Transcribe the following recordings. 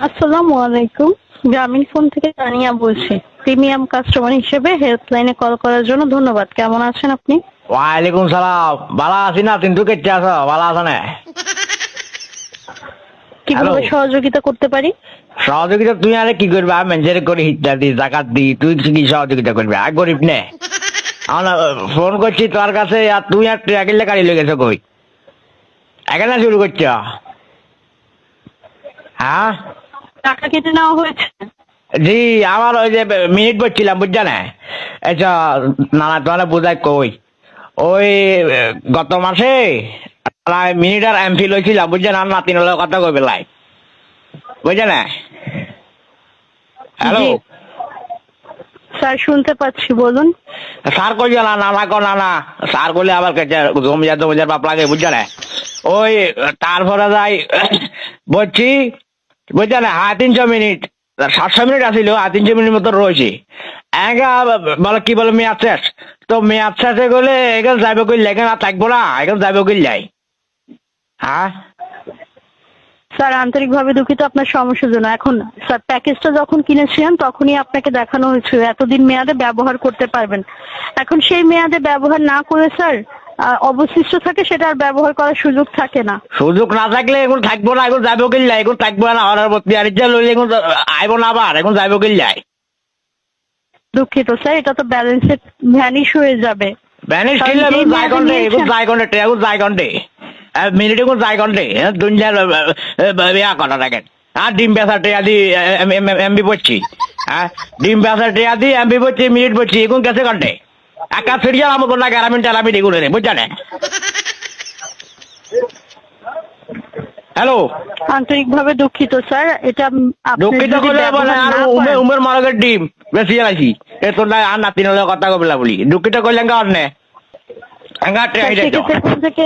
আসসালামু আলাইকুম। গ্রামীণ ফোন থেকে তানিয়া বলছি। প্রিমিয়াম কাস্টমার হিসেবে হেল্পলাইনে কল করার জন্য ধন্যবাদ। কেমন আছেন আপনি? ওয়ালাইকুম সালাম। ভালো আছি না? কিন্তু কেটে আছো? ভালো আছো না? হ্যালো, কিভাবে সহযোগিতা করতে পারি? সহযোগিতা তুই আরে কি করবি? আমি মেঞ্জের করে হিটটা দি, জাকাত দি, তুই কি সহযোগিতা করবি? আর গরিব নে। আমার ফোন করছি তোর কাছে, আর তুই আর ট্রাকিলে গাড়ি লেগেছো কই? এখানে শুরু করছ? হ্যাঁ টাকা কেটে নেওয়া হয়েছে? জি, আমার ওই যে মিনিট বলছিলাম, বুঝছ না? আচ্ছা, নানা তোমার বোঝাই কই, ওই গত মাসে মিনিট আর এমফিল হয়েছিলাম, বুঝছেন? আর নাতিন হলো কথা কই বেলায়, বুঝছে না? হ্যালো, জি স্যার, শুনতে পাচ্ছি, বলুন। স্যার কইছে না, নানা কো নানা, স্যার করলে আবার কেটে জমিদার বাপ লাগে, বুঝছে না? ওই তারপরে যাই বলছি, বুঝছে না? 350 মিনিট, 700 মিনিট আসিল, 350 মিনিট মতো রয়েছে। একা বলে কি বলে মেয়াদ শেষ, তো মেয়াদ শেষে গেলে এখানে যাবে কইলে, এখানে আর থাকবো না, এখানে যাবে কইলাই। হ্যাঁ স্যার, আন্তরিকভাবে দুঃখিত আপনার সমস্যার জন্য। এখন স্যার, প্যাকেজটা যখন কিনেছিলেন তখনই আপনাকে দেখানো হয়েছিল এতদিন মেয়াদে ব্যবহার করতে পারবেন। এখন সেই মেয়াদে ব্যবহার না করে স্যার অবশিষ্ট থাকে, সেটা আর ব্যবহার করার সুযোগ থাকে না। সুযোগ না থাকলে এখন থাকবো না, এখন যাবো কিল্লাই, এখন থাকবো না, হরার প্রতি আর ইচ্ছা লইলে এখন আইবো না, আবার এখন যাবো কিল্লাই। দুঃখিত স্যার, এটা তো ব্যালেন্সে ভ্যানিশ হয়ে যাবে। ব্যানিশ কারণ কিনলে যেই এখন যাই মেয়াদে ঘন্টে, এখন নিয়েছেন, যাই ঘন্টে, এখন যাই ঘন্টে, মিনিট এখন যাই ঘন্টে, দুনিয়ার ইয়া করা রাখেন। আর ডিম বেচা টেয়া দি এমবি পড়ছি, হ্যাঁ ডিম বেচা টেয়া দি এমবি পড়ছি, মিনিট পড়ছি, এখন গেছে ঘন্টে। একা ফিরিয়ে আমার কোনো গ্রামীণ টেরামিন এগুলো রে, বুঝছেন? হ্যালো, আন্তরিকভাবে দুঃখিত স্যার। এটা আপনি দুঃখিত যদি করলে বলে ব্যবহার আর না করেন। উমের মারগের ডিম বেশি আছি, এ তোর আর নাতিন হলে কথা কবিলা বলি, দুঃখিত করলে অন্য স্যার, সেক্ষেত্রে এখান থেকে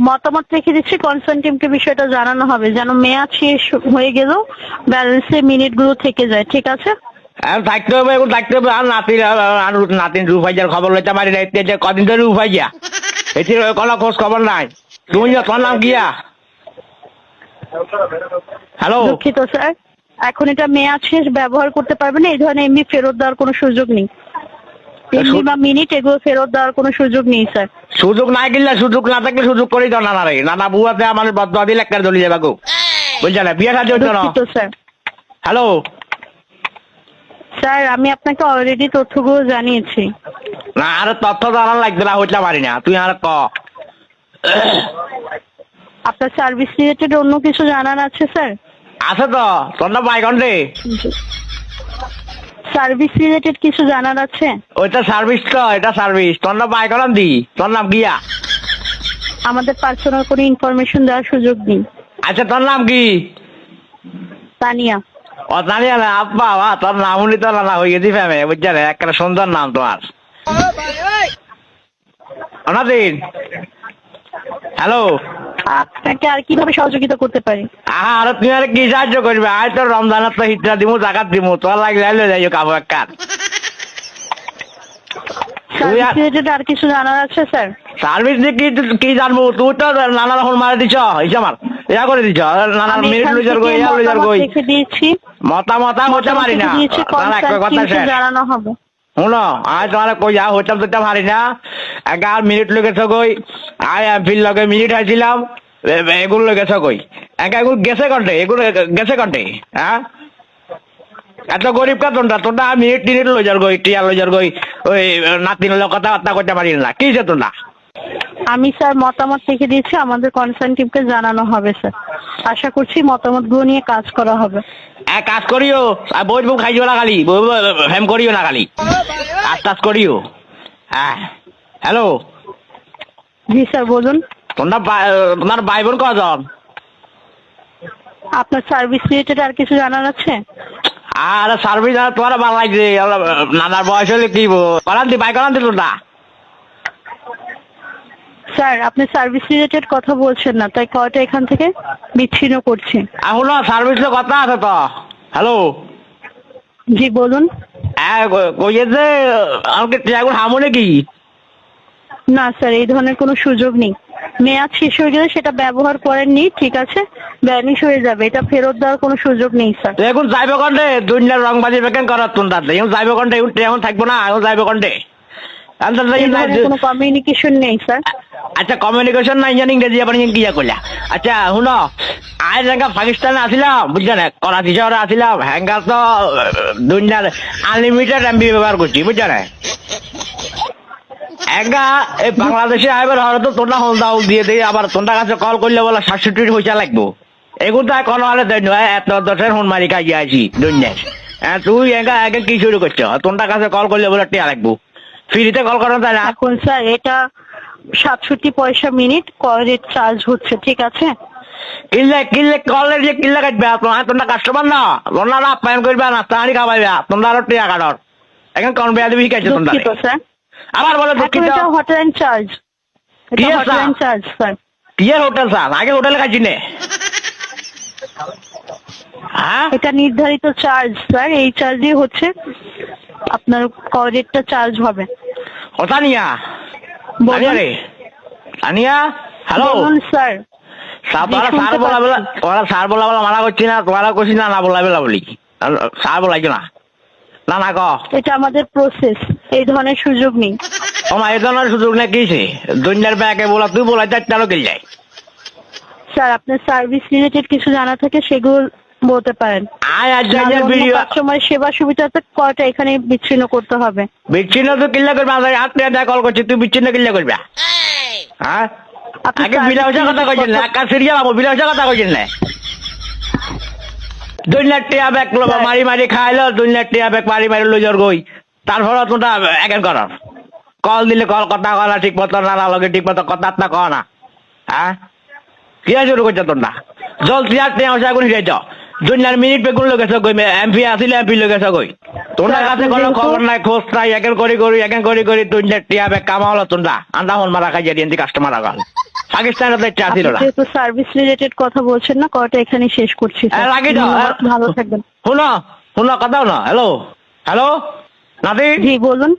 মতামত রেখে দিচ্ছি, কনসার্ন টিমকে বিষয়টা জানানো হবে যেন মেয়াদ শেষ হয়ে গেলেও ব্যালেন্সে মিনিটগুলো থেকে যায়। ঠিক আছে? এখন থাকতে হবে, এখন থাকতে হবে। আর নাতিন রুফাইজার খবর লইতে পারি না, যে কদিন ধরে রুফাইয়া, এটির কোনো খোঁজ খবর নাই। তুমি তোমার নাম কিয়া? হ্যালো, দুঃখিত স্যার, এখন এটা মেয়াদ শেষ, ব্যবহার করতে পারবেন না। এই ধরনের এমনি ফেরত দেওয়ার কোনো সুযোগ নেই। এমনি বা মিনিট এগুলো ফেরত দেওয়ার কোনো সুযোগ নেই স্যার। সুযোগ নাই কিনলে, সুযোগ না থাকলে সুযোগ করেই তো নানা রে, নানা বুয়াতে আমার বদয়া দিলে একটা দলি যাবে গো, বুঝছে না? বিয়ে সাথে হচ্ছে না। দুঃখিত স্যার। হ্যালো, স্যার, আমি আপনাকে অলরেডি তথ্যগুলো জানিয়েছি। না আর তথ্য জানার লাগবে না, হইতে পারি না, তুই আর ক। আপনার সার্ভিস রিলেটেড অন্য কিছু জানার আছে স্যার? আছে তো, তোর না বাইকন রে, সার্ভিস রিলেটেড কিছু জানার আছে? ওইটা সার্ভিস তো, এটা সার্ভিস, তোর না বাইকন দি, তোর নাম কিয়া? আমাদের পার্সোনাল কোনো ইনফরমেশন দেওয়ার সুযোগ নেই। আচ্ছা, তোর নাম কি? তানিয়া। ও জানিয়া না আব্বা, তোর নাম উনি তো না হয়ে গেছি ফ্যামে, বুঝছে না? একটা সুন্দর নাম তোমার, অনাদিন। হ্যালো, আপনাকে আর কিভাবে সহযোগিতা করতে পারি? আর তুমি আর কি সাহায্য করবে? আয় তো রমজানের তো হিটরা দিমু, জাকাত দিমু, তোর লাগলে আইলে যাইও কাবো এক। সার্ভিস রিলেটেড আর কিছু জানার আছে স্যার? সার্ভিস দিয়ে কি কি জানবো? তুই তো নানা রকম মারা দিছ, হিসা আমার ইয়া করে দিছ, নানা আমি মিনিট এখান লুজার থেকে গই, ইয়া লুজার মতামত গই, রেখে দিয়েছি। মতামত হইতে পারি না, দিয়েছি, নানা একটা কনসার্ন কথা টিমকে শেষ। জানানো হবে। শুনো, আয় তোমার কই যা হইতাম তো পারি না, এগার মিনিট লেগেছ কই, আয় ফিল লগে মিনিট হয়েছিলাম, এগুলো লেগেছ কই, একা এগুলো গেছে কন্টে, এগুলো গেছে কন্টে, হ্যাঁ? এত গরিব কা তোনটা, তোনটা মিনিট টিনিট লই যার গই, টিয়া লই যার গই, ওই নাতিন হলে কথাবার্তা করতে পারি না, কি যে তোনটা? আমি স্যার মতামত রেখে দিয়েছি, আমাদের কনসার্ন টিমকে জানানো হবে স্যার। আশা করছি মতামতগুলো নিয়ে কাজ করা হবে। এক কাজ করিও, আর বই বউ খাইও না খালি, বই হেম করিও না খালি, আস্তে করিও। হ্যাঁ, হ্যালো, জি স্যার, বলুন। তোমার ভাই বোন কজন? আপনার সার্ভিস রিলেটেড আর কিছু জানার আছে? আর সার্ভিস আর তোমার ভালো লাগছে, নানার বয়স হলে কি করান্তি ভাই, করান্তি তোটা? স্যার, আপনি সার্ভিস রিলেটেড কথা বলছেন না, তাই কলটা এখান থেকে বিচ্ছিন্ন করছি। এখন সার্ভিসের কথা আছে তো। হ্যালো, জি বলুন। কইয়ে যে আমাকে এখন হামো নাকি? না স্যার, এই ধরনের কোনো সুযোগ নেই। মেয়াদ শেষ হয়ে গেলে সেটা ব্যবহার করেননি, ঠিক আছে, ব্যানিশ হয়ে যাবে, এটা ফেরত দেওয়ার কোনো সুযোগ নেই স্যার। তো এখন যাইবে কন্ডে দুনিয়ার রংবাজি বেকেন করার তোমরা এখন যাইবে কন্ডে এখন থাকবো না, এখন যাইবে কন্ডে। এই ধরনের কোনো কমিউনিকেশন নেই স্যার। আচ্ছা কমিউনিকেশন নাই জানি ইংরেজি আবার কি করলা। আচ্ছা শুনো, আজ হেঙ্গা পাকিস্তানে আসিলাম বুঝছেন, করাচি শহরে আসিলাম, হেঙ্গা তো দুনিয়ার আনলিমিটেড এমবি ব্যবহার করছি বুঝছেন। হেঙ্গা এই বাংলাদেশে আইবার হয়তো তোমরা হলদাউল দিয়ে দিয়ে আবার তোমার কাছে কল করলে বলে 67 পয়সা লাগবো। এগুলো তো কোনো হলে দেয় নয়, এত দশের ফোন মারি কাজ আছি দুনিয়ার। হ্যাঁ তুই হেঙ্গা আগে কি শুরু করছো, তোমার কাছে কল করলে বলে টিয়া লাগবো, ফ্রিতে কল করেন তাই না? এখন স্যার এটা 67 পয়সা মিনিট কল রেট চার্জ হচ্ছে, ঠিক আছে। কিনলে কিনলে কলের যে কিনলে কাটবে তোমরা কাস্টমার না, তোমরা না আপ্যায়ন করবে না, তাহারি খাওয়াইবে তোমরা আরো টিয়া কাটর। এখন কোন বেয়া দিবি শিখাইছে তোমরা? দুঃখিত স্যার, আবার বলে এখন দুঃখিত। এটা হটলাইন চার্জ, কি এটা আছে? Hotline charge sir. কিয়ের হোটেল স্যার, আগে হোটেলে খাইছি নে। হ্যাঁ এটা নির্ধারিত চার্জ স্যার, এই চার্জই হচ্ছে আপনার কল রেটটা চার্জ হবে। কথা নিয়া বলুন। আনিয়া রে আনিয়া, হ্যালো বলুন স্যার। তোরা শুনতে স্যার বলা বলা, পাচ্ছি। তোরা স্যার বলা বলা মানা করছি না, তোরা করছি না, না বলা বেলা বলি স্যার বলাইছো না, না না ক এটা আমাদের প্রসেস, এই ধরনের সুযোগ নেই। তোমার এই ধরনের সুযোগ নেই কিছে দুনিয়ার ব্যাগে বলা, তুই বলাই চারটারও কিল যায়। স্যার আপনার সার্ভিস রিলেটেড কিছু জানা থাকে সেগুলো বলতে পারেন। আয় আজ ভিডিও কাস্টমার সেবা সুবিধাতে কয়টা এখানে বিচ্ছিন্ন করতে হবে। বিচ্ছিন্ন তো কিল্লা করবে, আমাদের আত্মীয় কল করছি, তুই বিচ্ছিন্ন কিল্লা করবে? হ্যাঁ আপনি আগে service বিলাসা কথা related কইছেন না, একা সিরিয়াল আমার বিলাসা কথা কইছেন না। দুনিয়ার টিয়া ব্যাগ মারি মারি খাইলো, দুনিয়ার টিয়া ব্যাগ মারি মারি লইজর গই, তারপরে তোমরা একের কর কল দিলে কল কথা কলা ঠিক মতো না, লগে ঠিক মতো কথা না কও না। হ্যাঁ কি শুরু করছো তোমরা? জল টিয়া টিয়া ওসা কোন যাইছ দুনিয়ার মিনিট বেগুন লগেছ গই, এমপি আসিলে এমপি লগেছ গই, তোমার কাছে কোনো খবর নাই খোঁজ নাই, একের করি করি দুনিয়ার টিয়া ব্যাগ কামা হলো তোমরা আন্দা হল মারা খাই দিয়ে কাস্টমার আগাল পাকিস্তানের তো ইচ্ছা ছিল না। যেহেতু সার্ভিস রিলেটেড কথা বলছেন না, কয়টা এখানে শেষ করছি স্যার। লাগি দাও, ভালো থাকবেন। শুনো শুনো কথাও না। হ্যালো হ্যালো নাতি জি বলুন।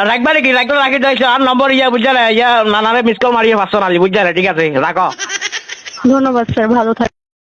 রাখবা নাকি? রাখলে রাখি দিয়েছ আর নম্বর ইয়া বুঝলে ইয়া নানারে মিস কল মারিয়ে পারছো না বুঝলে, ঠিক আছে রাখো। ধন্যবাদ স্যার, ভালো থাকবেন।